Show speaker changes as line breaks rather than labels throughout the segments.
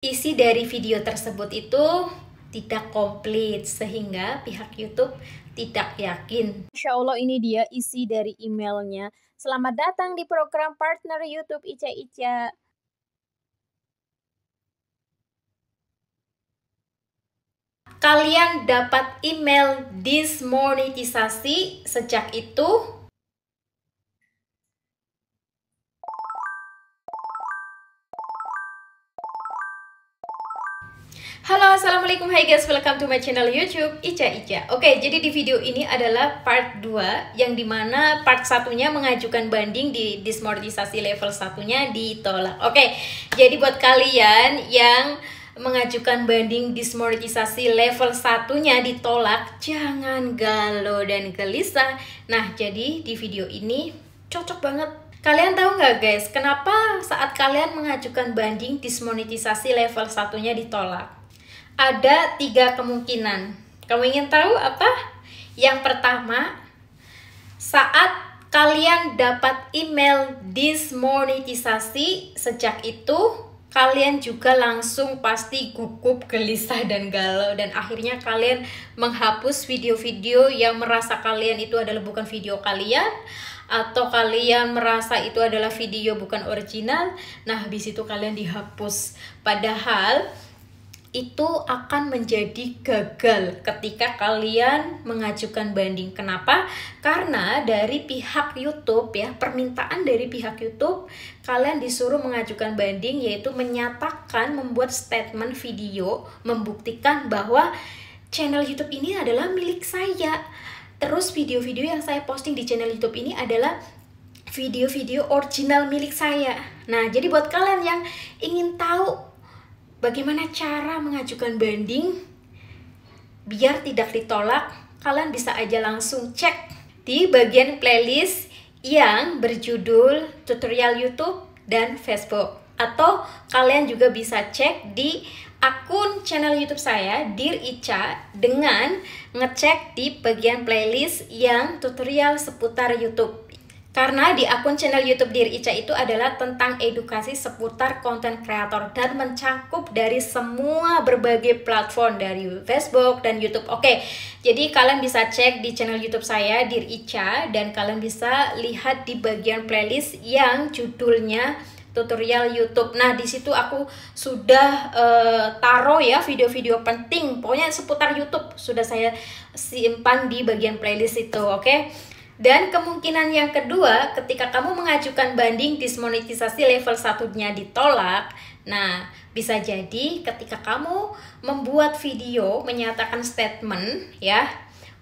Isi dari video tersebut itu tidak komplit sehingga pihak YouTube tidak yakin.
Insya Allah ini dia isi dari emailnya. Selamat datang di program partner YouTube Ica Ica.
Kalian dapat email dismonetisasi sejak itu. Halo, assalamualaikum, hai guys, welcome to my channel YouTube Ica Ica. Oke, jadi di video ini adalah part 2, yang dimana part satunya mengajukan banding di dismonetisasi level satunya ditolak. Oke, jadi buat kalian yang mengajukan banding dismonetisasi level satunya ditolak, jangan galau dan gelisah. Nah, jadi di video ini cocok banget. Kalian tahu nggak guys, kenapa saat kalian mengajukan banding dismonetisasi level satunya ditolak? Ada 3 kemungkinan. Kamu ingin tahu apa? Yang pertama, saat kalian dapat email dismonetisasi, sejak itu kalian juga langsung pasti gugup, gelisah, dan galau. Dan akhirnya kalian menghapus video-video yang merasa kalian itu adalah bukan video kalian, atau kalian merasa itu adalah video bukan original. Nah, habis itu kalian dihapus. Padahal itu akan menjadi gagal ketika kalian mengajukan banding. Kenapa? Karena dari pihak YouTube ya, permintaan dari pihak YouTube, kalian disuruh mengajukan banding, yaitu menyatakan, membuat statement video membuktikan bahwa channel YouTube ini adalah milik saya. Terus video-video yang saya posting di channel YouTube ini adalah video-video original milik saya. Nah, jadi buat kalian yang ingin tahu bagaimana cara mengajukan banding biar tidak ditolak, kalian bisa aja langsung cek di bagian playlist yang berjudul tutorial YouTube dan Facebook. Atau kalian juga bisa cek di akun channel YouTube saya, Dear Ica, dengan ngecek di bagian playlist yang tutorial seputar YouTube. Karena di akun channel YouTube Dear Ica itu adalah tentang edukasi seputar konten kreator dan mencakup dari semua berbagai platform, dari Facebook dan YouTube. Oke, jadi kalian bisa cek di channel YouTube saya Dear Ica, dan kalian bisa lihat di bagian playlist yang judulnya tutorial YouTube. Nah, di situ aku sudah taruh ya video-video penting, pokoknya seputar YouTube sudah saya simpan di bagian playlist itu. Oke. Dan kemungkinan yang kedua, ketika kamu mengajukan banding dismonetisasi level satunya ditolak, nah bisa jadi ketika kamu membuat video menyatakan statement ya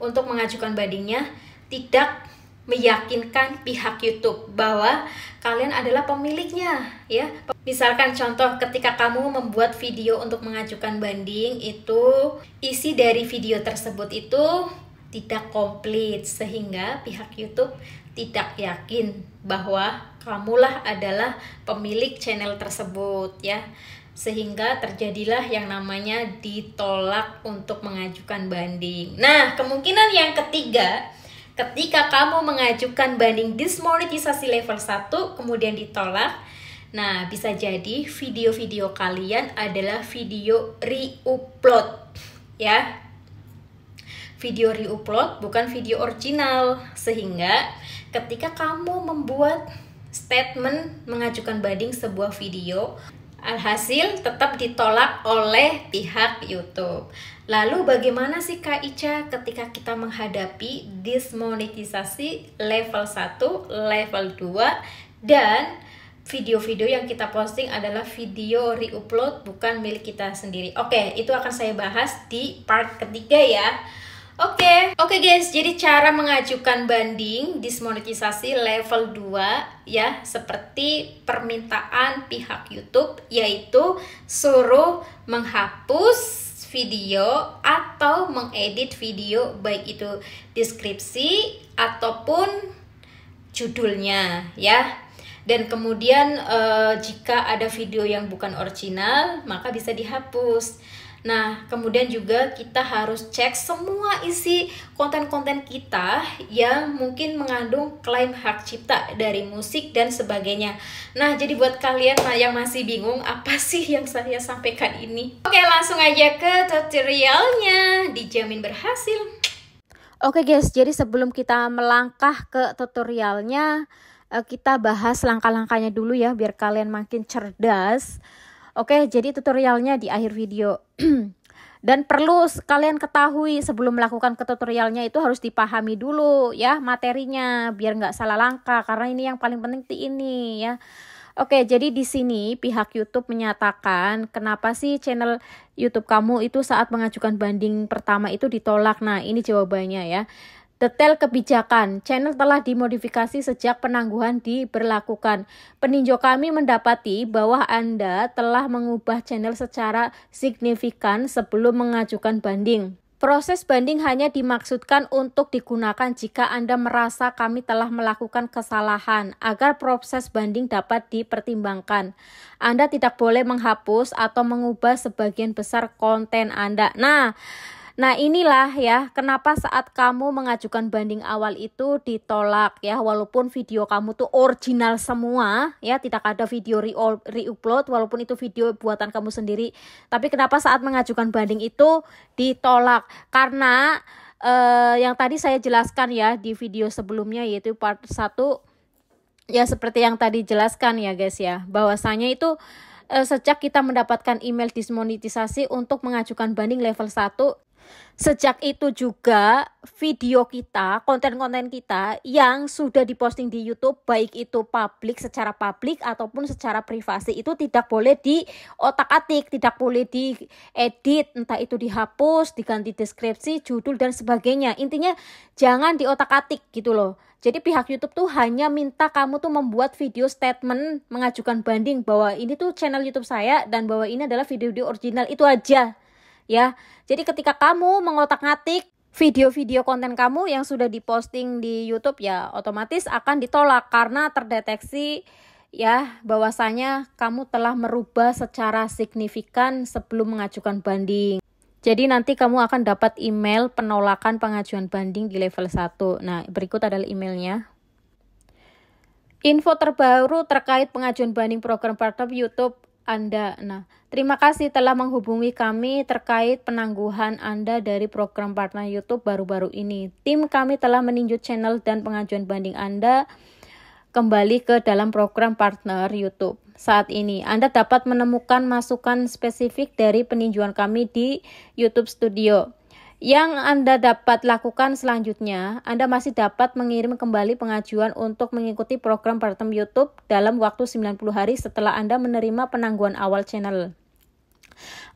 untuk mengajukan bandingnya, tidak meyakinkan pihak YouTube bahwa kalian adalah pemiliknya ya. Misalkan contoh, ketika kamu membuat video untuk mengajukan banding, itu isi dari video tersebut itu tidak komplit sehingga pihak YouTube tidak yakin bahwa kamulah adalah pemilik channel tersebut ya, sehingga terjadilah yang namanya ditolak untuk mengajukan banding. Nah, kemungkinan yang ketiga, ketika kamu mengajukan banding dismonetisasi level 1 kemudian ditolak, nah bisa jadi video-video kalian adalah video re-upload ya, video re-upload bukan video original, sehingga ketika kamu membuat statement mengajukan banding sebuah video, alhasil tetap ditolak oleh pihak YouTube. Lalu bagaimana sih Kak Ica ketika kita menghadapi dismonetisasi level 1, level 2, dan video-video yang kita posting adalah video re-upload bukan milik kita sendiri? Oke, itu akan saya bahas di part ketiga ya. Oke guys, jadi cara mengajukan banding dismonetisasi level 2 ya, seperti permintaan pihak YouTube, yaitu suruh menghapus video atau mengedit video, baik itu deskripsi ataupun judulnya ya. Dan kemudian jika ada video yang bukan original, maka bisa dihapus. Nah, kemudian juga kita harus cek semua isi konten-konten kita yang mungkin mengandung klaim hak cipta dari musik dan sebagainya. Nah, jadi buat kalian yang masih bingung apa sih yang saya sampaikan ini, oke, langsung aja ke tutorialnya, dijamin berhasil.
Oke guys, jadi sebelum kita melangkah ke tutorialnya, kita bahas langkah-langkahnya dulu ya, biar kalian makin cerdas. Oke, jadi tutorialnya di akhir video. Dan perlu kalian ketahui sebelum melakukan tutorialnya itu harus dipahami dulu ya materinya, biar nggak salah langkah, karena ini yang paling penting ini ya. Oke, jadi di sini pihak YouTube menyatakan kenapa sih channel YouTube kamu itu saat mengajukan banding pertama itu ditolak. Nah, ini jawabannya ya. Detail kebijakan, channel telah dimodifikasi sejak penangguhan diberlakukan. Peninjau kami mendapati bahwa Anda telah mengubah channel secara signifikan sebelum mengajukan banding. Proses banding hanya dimaksudkan untuk digunakan jika Anda merasa kami telah melakukan kesalahan, agar proses banding dapat dipertimbangkan. Anda tidak boleh menghapus atau mengubah sebagian besar konten Anda. Nah inilah ya kenapa saat kamu mengajukan banding awal itu ditolak ya, walaupun video kamu tuh original semua ya, tidak ada video re-upload walaupun itu video buatan kamu sendiri. Tapi kenapa saat mengajukan banding itu ditolak? Karena yang tadi saya jelaskan ya di video sebelumnya, yaitu part 1 ya, seperti yang tadi jelaskan ya guys ya, bahwasanya itu sejak kita mendapatkan email dismonetisasi untuk mengajukan banding level 1, sejak itu juga video kita, konten-konten kita yang sudah diposting di YouTube, baik itu publik, secara publik ataupun secara privasi, itu tidak boleh diotak-atik, tidak boleh diedit, entah itu dihapus, diganti deskripsi, judul dan sebagainya. Intinya jangan diotak-atik gitu loh. Jadi pihak YouTube tuh hanya minta kamu tuh membuat video statement mengajukan banding bahwa ini tuh channel YouTube saya dan bahwa ini adalah video original, itu aja. Ya, jadi ketika kamu mengotak-ngatik video-video konten kamu yang sudah diposting di YouTube, ya otomatis akan ditolak karena terdeteksi ya bahwasanya kamu telah merubah secara signifikan sebelum mengajukan banding. Jadi nanti kamu akan dapat email penolakan pengajuan banding di level 1. Nah, berikut adalah emailnya. Info terbaru terkait pengajuan banding program partner YouTube Anda. Nah, terima kasih telah menghubungi kami terkait penangguhan Anda dari program partner YouTube baru-baru ini. Tim kami telah meninjau channel dan pengajuan banding Anda kembali ke dalam program partner YouTube. Saat ini Anda dapat menemukan masukan spesifik dari peninjauan kami di YouTube Studio. Yang Anda dapat lakukan selanjutnya, Anda masih dapat mengirim kembali pengajuan untuk mengikuti program partner YouTube dalam waktu 90 hari setelah Anda menerima penangguhan awal channel.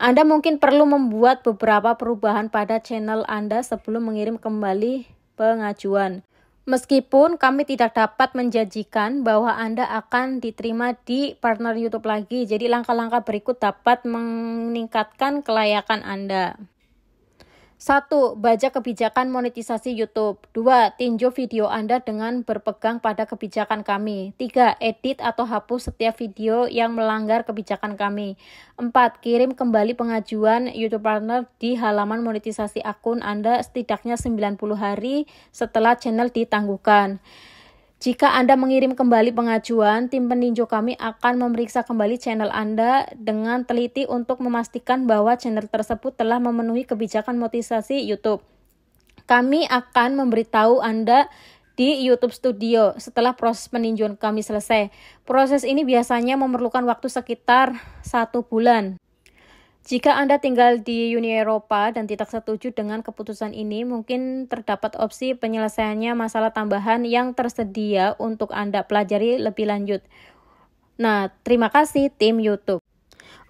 Anda mungkin perlu membuat beberapa perubahan pada channel Anda sebelum mengirim kembali pengajuan. Meskipun kami tidak dapat menjanjikan bahwa Anda akan diterima di partner YouTube lagi, jadi langkah-langkah berikut dapat meningkatkan kelayakan Anda. 1. Baca kebijakan monetisasi YouTube. 2. Tinjau video Anda dengan berpegang pada kebijakan kami. 3. Edit atau hapus setiap video yang melanggar kebijakan kami. 4. Kirim kembali pengajuan YouTube Partner di halaman monetisasi akun Anda setidaknya 90 hari setelah channel ditangguhkan. Jika Anda mengirim kembali pengajuan, tim peninjau kami akan memeriksa kembali channel Anda dengan teliti untuk memastikan bahwa channel tersebut telah memenuhi kebijakan monetisasi YouTube. Kami akan memberitahu Anda di YouTube Studio setelah proses peninjauan kami selesai. Proses ini biasanya memerlukan waktu sekitar 1 bulan. Jika Anda tinggal di Uni Eropa dan tidak setuju dengan keputusan ini, mungkin terdapat opsi penyelesaiannya masalah tambahan yang tersedia untuk Anda pelajari lebih lanjut. Nah, terima kasih tim YouTube.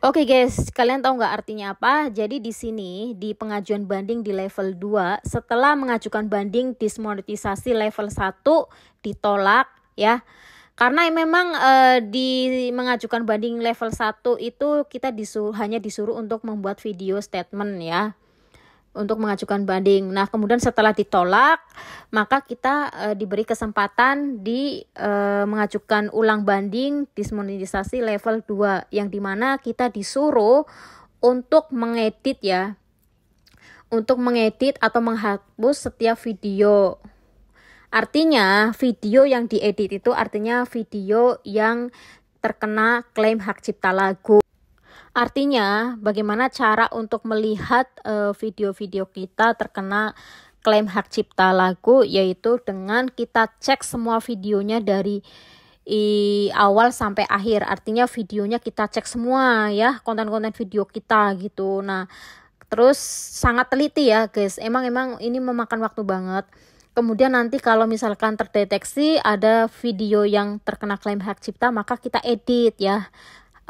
Oke guys, kalian tahu nggak artinya apa? Jadi di sini, di pengajuan banding di level 2, setelah mengajukan banding dismonetisasi level 1 ditolak ya. Karena memang di mengajukan banding level 1 itu kita hanya disuruh untuk membuat video statement ya, untuk mengajukan banding. Nah kemudian setelah ditolak, maka kita diberi kesempatan mengajukan ulang banding dismonetisasi level 2, yang dimana kita disuruh untuk mengedit ya, untuk mengedit atau menghapus setiap video. Artinya video yang diedit itu artinya video yang terkena klaim hak cipta lagu. Artinya bagaimana cara untuk melihat video-video kita terkena klaim hak cipta lagu, yaitu dengan kita cek semua videonya dari awal sampai akhir. Artinya videonya kita cek semua ya, konten-konten video kita gitu. Nah, terus sangat teliti ya guys, emang ini memakan waktu banget. Kemudian nanti kalau misalkan terdeteksi ada video yang terkena klaim hak cipta, maka kita edit ya,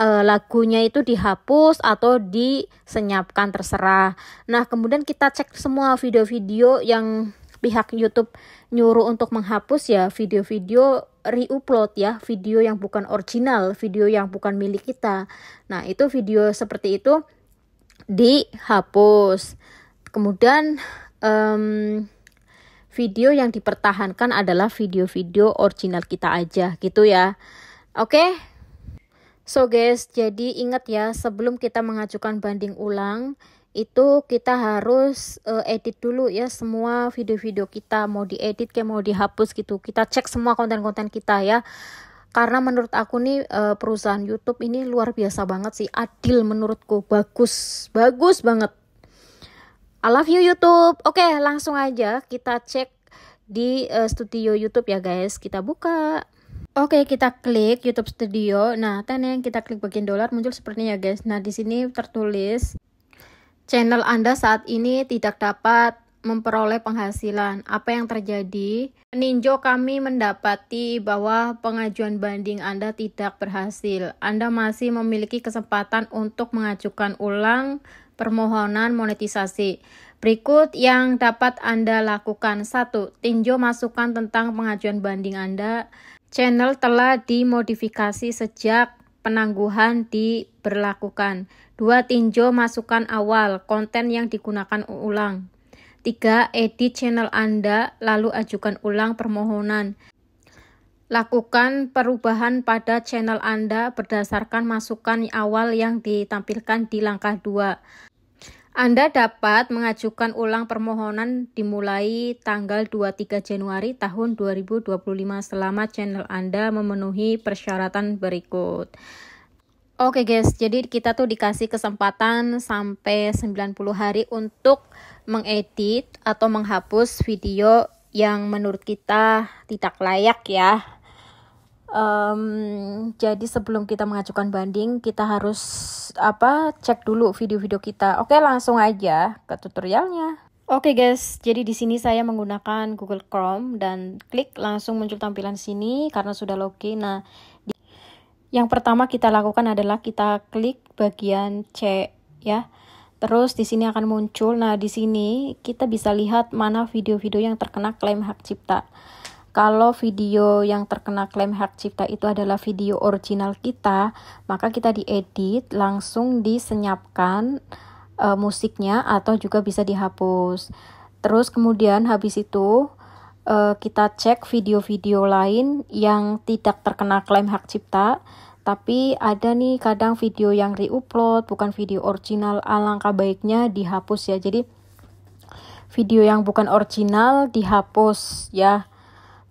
lagunya itu dihapus atau disenyapkan, terserah. Nah, kemudian kita cek semua video-video yang pihak YouTube nyuruh untuk menghapus ya, video-video re-upload ya, video yang bukan original, video yang bukan milik kita. Nah, itu video seperti itu dihapus. Kemudian video yang dipertahankan adalah video-video original kita aja gitu ya. Oke. So guys, jadi ingat ya, sebelum kita mengajukan banding ulang itu kita harus edit dulu ya semua video-video kita, mau diedit kayak mau dihapus gitu. Kita cek semua konten-konten kita ya. Karena menurut aku nih perusahaan YouTube ini luar biasa banget sih, adil menurutku, bagus banget. I love you YouTube. Oke, langsung aja kita cek di studio YouTube ya guys. Kita buka. Oke, kita klik YouTube Studio. Nah, yang kita klik bagian dolar muncul seperti ini ya guys. Nah, di sini tertulis channel Anda saat ini tidak dapat memperoleh penghasilan. Apa yang terjadi? Peninjau kami mendapati bahwa pengajuan banding Anda tidak berhasil. Anda masih memiliki kesempatan untuk mengajukan ulang permohonan monetisasi. Berikut yang dapat Anda lakukan. 1. Tinjau masukan tentang pengajuan banding Anda. Channel telah dimodifikasi sejak penangguhan diberlakukan. 2. Tinjau masukan awal, konten yang digunakan ulang. 3. Edit channel Anda, lalu ajukan ulang permohonan. Lakukan perubahan pada channel Anda berdasarkan masukan awal yang ditampilkan di langkah 2. Anda dapat mengajukan ulang permohonan dimulai tanggal 23 Januari tahun 2025 selama channel Anda memenuhi persyaratan berikut. Oke guys, jadi kita tuh dikasih kesempatan sampai 90 hari untuk mengedit atau menghapus video yang menurut kita tidak layak ya. Jadi sebelum kita mengajukan banding, kita harus cek dulu video-video kita. Oke, langsung aja ke tutorialnya. Oke guys, jadi di sini saya menggunakan Google Chrome dan klik langsung muncul tampilan sini karena sudah login. Nah, yang pertama kita lakukan adalah kita klik bagian C ya. Terus di sini akan muncul. Nah, di sini kita bisa lihat mana video-video yang terkena klaim hak cipta. Kalau video yang terkena klaim hak cipta itu adalah video original kita, maka kita diedit, langsung disenyapkan musiknya atau juga bisa dihapus. Terus kemudian habis itu kita cek video-video lain yang tidak terkena klaim hak cipta, tapi ada nih kadang video yang re-upload, bukan video original, alangkah baiknya dihapus ya. Jadi video yang bukan original dihapus ya.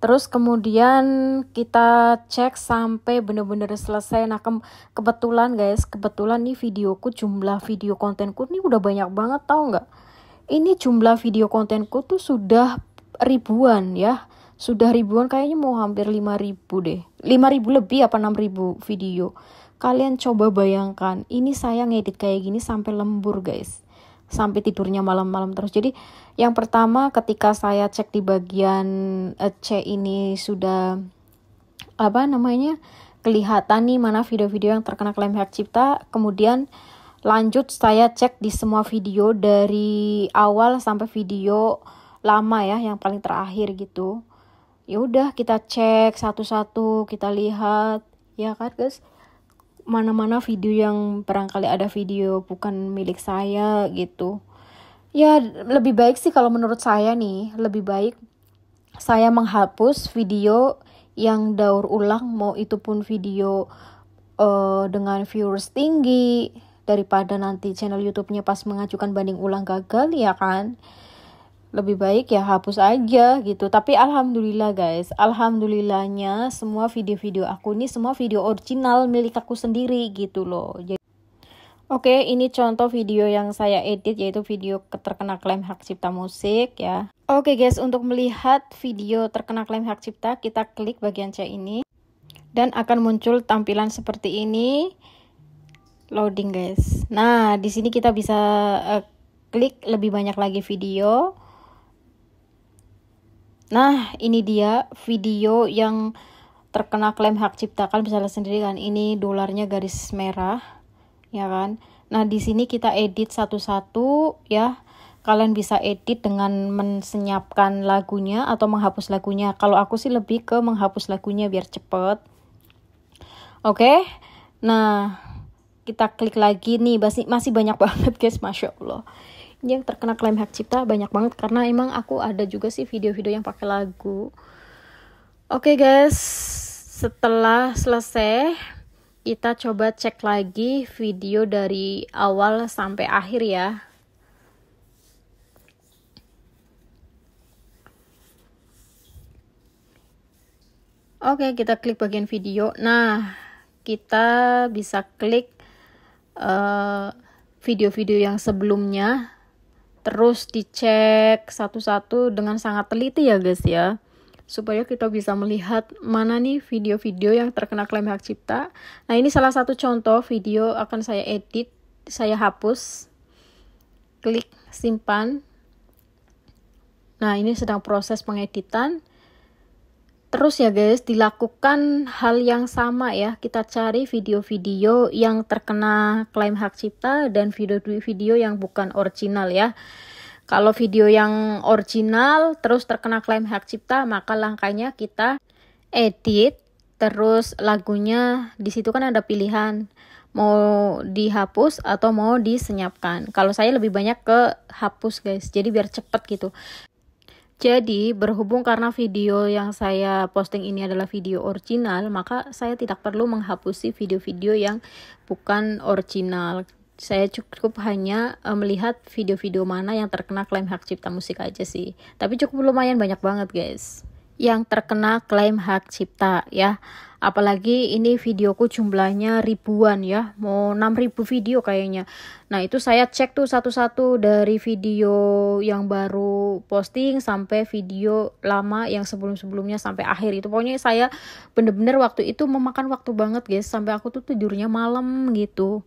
Terus kemudian kita cek sampai benar-benar selesai. Nah, kebetulan guys, nih videoku, jumlah video kontenku ini udah banyak banget, tau nggak? Ini jumlah video kontenku tuh sudah ribuan ya. Sudah ribuan, kayaknya mau hampir 5.000 deh. 5.000 lebih apa 6.000 video. Kalian coba bayangkan, ini saya ngedit kayak gini sampai lembur guys. Sampai tidurnya malam-malam terus. Jadi yang pertama ketika saya cek di bagian C ini sudah kelihatan nih mana video-video yang terkena klaim hak cipta. Kemudian lanjut saya cek di semua video dari awal sampai video lama ya, yang paling terakhir gitu. Ya udah kita cek satu-satu, kita lihat ya kan guys, mana-mana video yang barangkali ada video bukan milik saya gitu. Ya lebih baik sih kalau menurut saya nih, lebih baik saya menghapus video yang daur ulang, mau itu pun video dengan viewers tinggi, daripada nanti channel YouTube-nya pas mengajukan banding ulang gagal, ya kan? Lebih baik ya hapus aja gitu. Tapi alhamdulillah guys, alhamdulillahnya semua video-video aku ini semua video original milik aku sendiri gitu loh. Oke, ini contoh video yang saya edit, yaitu video terkena klaim hak cipta musik ya. Oke guys, untuk melihat video terkena klaim hak cipta, kita klik bagian C ini dan akan muncul tampilan seperti ini. Loading guys. Nah, di sini kita bisa klik lebih banyak lagi video. Nah, ini dia video yang terkena klaim hak cipta. Kalian bisa lihat sendiri kan, ini dolarnya garis merah, ya kan? Nah, di sini kita edit satu-satu ya. Kalian bisa edit dengan mensenyapkan lagunya atau menghapus lagunya. Kalau aku sih lebih ke menghapus lagunya biar cepet. Oke. Nah, kita klik lagi nih, masih banyak banget guys, Masya Allah. Ini yang terkena klaim hak cipta banyak banget, karena emang aku ada juga sih video-video yang pakai lagu. Oke guys, setelah selesai kita coba cek lagi video dari awal sampai akhir ya. Oke, kita klik bagian video. Nah, kita bisa klik video-video yang sebelumnya, terus dicek satu-satu dengan sangat teliti ya guys ya, supaya kita bisa melihat mana nih video-video yang terkena klaim hak cipta. Nah, ini salah satu contoh video akan saya edit, saya hapus. Klik simpan. Nah, ini sedang proses pengeditan. Terus ya guys, dilakukan hal yang sama ya. Kita cari video-video yang terkena klaim hak cipta dan video-video yang bukan original ya. Kalau video yang original terus terkena klaim hak cipta, maka langkahnya kita edit, terus lagunya di situ kan ada pilihan mau dihapus atau mau disenyapkan. Kalau saya lebih banyak ke hapus guys, jadi biar cepet gitu. Jadi berhubung karena video yang saya posting ini adalah video original, maka saya tidak perlu menghapusi video-video yang bukan original. Saya cukup hanya melihat video-video mana yang terkena klaim hak cipta musik aja sih. Tapi cukup lumayan banyak banget guys yang terkena klaim hak cipta ya. Apalagi ini videoku jumlahnya ribuan ya, mau 6.000 video kayaknya. Nah, itu saya cek tuh satu-satu dari video yang baru posting sampai video lama yang sebelum-sebelumnya sampai akhir. Itu pokoknya saya bener-bener waktu itu memakan waktu banget guys, sampai aku tuh tidurnya malam gitu.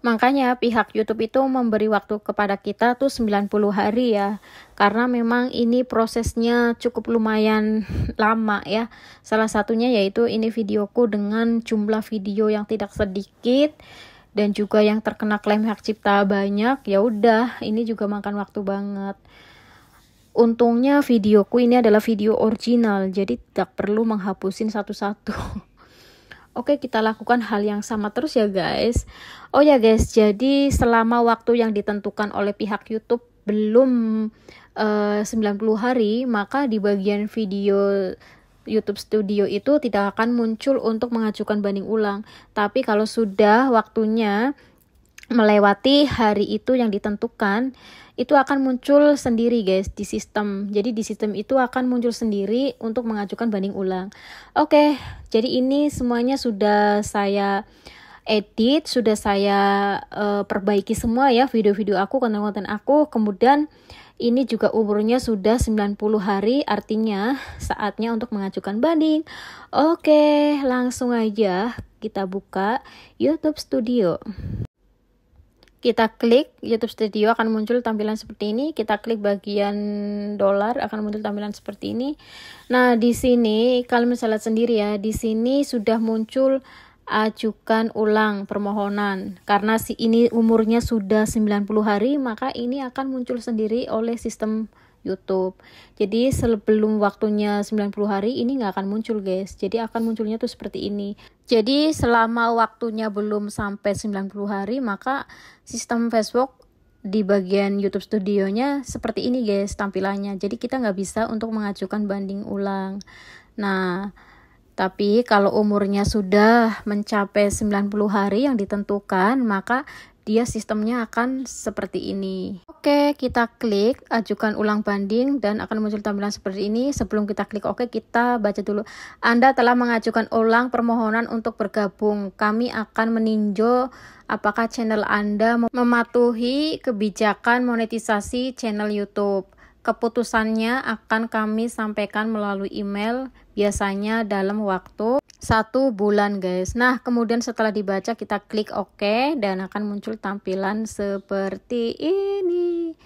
Makanya pihak YouTube itu memberi waktu kepada kita tuh 90 hari ya. Karena memang ini prosesnya cukup lumayan lama ya. Salah satunya yaitu ini videoku dengan jumlah video yang tidak sedikit dan juga yang terkena klaim hak cipta banyak. Ya udah, ini juga makan waktu banget. Untungnya videoku ini adalah video original, jadi tidak perlu menghapusin satu-satu. Oke, kita lakukan hal yang sama terus ya guys. Oh ya guys, jadi selama waktu yang ditentukan oleh pihak YouTube belum 90 hari, maka di bagian video YouTube Studio itu tidak akan muncul untuk mengajukan banding ulang. Tapi kalau sudah waktunya melewati hari itu yang ditentukan, itu akan muncul sendiri guys di sistem. Jadi di sistem itu akan muncul sendiri untuk mengajukan banding ulang. Oke, jadi ini semuanya sudah saya edit, sudah saya perbaiki semua ya video-video aku, konten-konten aku. Kemudian ini juga umurnya sudah 90 hari, artinya saatnya untuk mengajukan banding. Oke, langsung aja kita buka YouTube Studio. Kita klik YouTube Studio, akan muncul tampilan seperti ini. Kita klik bagian dolar, akan muncul tampilan seperti ini. Nah, di sini kalian bisa lihat sendiri ya, di sini sudah muncul ajukan ulang permohonan. Karena ini umurnya sudah 90 hari, maka ini akan muncul sendiri oleh sistem YouTube. Jadi sebelum waktunya 90 hari ini nggak akan muncul guys. Jadi akan munculnya tuh seperti ini. Jadi selama waktunya belum sampai 90 hari, maka sistem Facebook di bagian YouTube Studionya seperti ini guys tampilannya. Jadi kita nggak bisa untuk mengajukan banding ulang. Nah, tapi kalau umurnya sudah mencapai 90 hari yang ditentukan, maka dia sistemnya akan seperti ini. Oke, kita klik ajukan ulang banding dan akan muncul tampilan seperti ini. Sebelum kita klik oke, kita baca dulu. Anda telah mengajukan ulang permohonan untuk bergabung. Kami akan meninjau apakah channel Anda mematuhi kebijakan monetisasi channel YouTube. Keputusannya akan kami sampaikan melalui email, biasanya dalam waktu 1 bulan guys. Nah, kemudian setelah dibaca kita klik OK dan akan muncul tampilan seperti ini.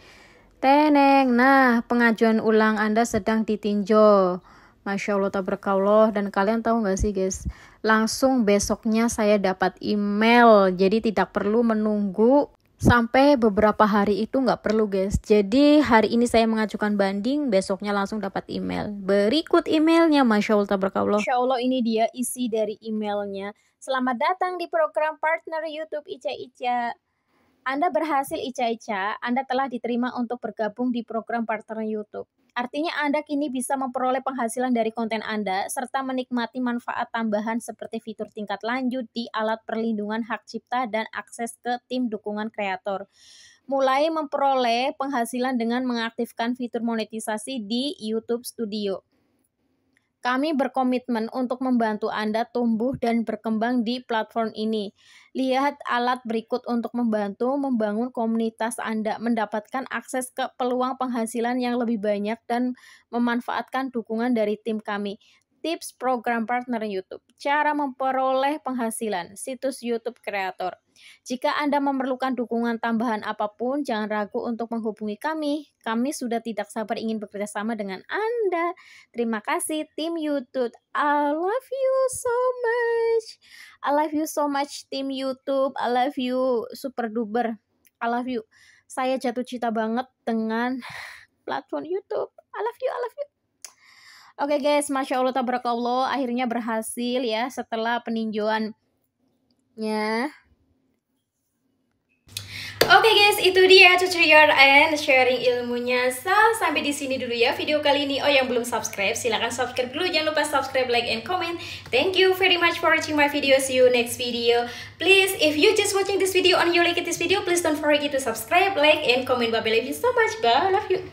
Teneng. Nah, pengajuan ulang Anda sedang ditinjau. Masya Allah tabarakallah. Dan kalian tahu nggak sih guys, langsung besoknya saya dapat email. Jadi tidak perlu menunggu sampai beberapa hari, itu nggak perlu guys. Jadi hari ini saya mengajukan banding, besoknya langsung dapat email. Berikut emailnya, Masya Allah tabarakallah. Masya Allah, ini dia isi dari emailnya. Selamat datang di program partner YouTube Ica Ica. Anda berhasil Ica Ica, Anda telah diterima untuk bergabung di program partner YouTube. Artinya Anda kini bisa memperoleh penghasilan dari konten Anda serta menikmati manfaat tambahan seperti fitur tingkat lanjut di alat perlindungan hak cipta dan akses ke tim dukungan kreator. Mulai memperoleh penghasilan dengan mengaktifkan fitur monetisasi di YouTube Studio. Kami berkomitmen untuk membantu Anda tumbuh dan berkembang di platform ini. Lihat alat berikut untuk membantu membangun komunitas Anda, mendapatkan akses ke peluang penghasilan yang lebih banyak dan memanfaatkan dukungan dari tim kami. Tips program partner YouTube. Cara memperoleh penghasilan. Situs YouTube kreator. Jika Anda memerlukan dukungan tambahan apapun, jangan ragu untuk menghubungi kami. Kami sudah tidak sabar ingin bekerja sama dengan Anda. Terima kasih tim YouTube. I love you so much. I love you so much tim YouTube. I love you super duper. I love you. Saya jatuh cinta banget dengan platform YouTube. I love you, I love you. Oke guys, Masya Allah tabarakallah, akhirnya berhasil ya setelah peninjauannya.
Oke guys, itu dia tutorial and sharing ilmunya. So, sampai di sini dulu ya video kali ini. Oh, yang belum subscribe, silahkan subscribe dulu. Jangan lupa subscribe, like, and comment. Thank you very much for watching my video. See you next video. Please, if you just watching this video and you like this video, please don't forget to subscribe, like, and comment. Bye, I love you so much. Bye, I love you.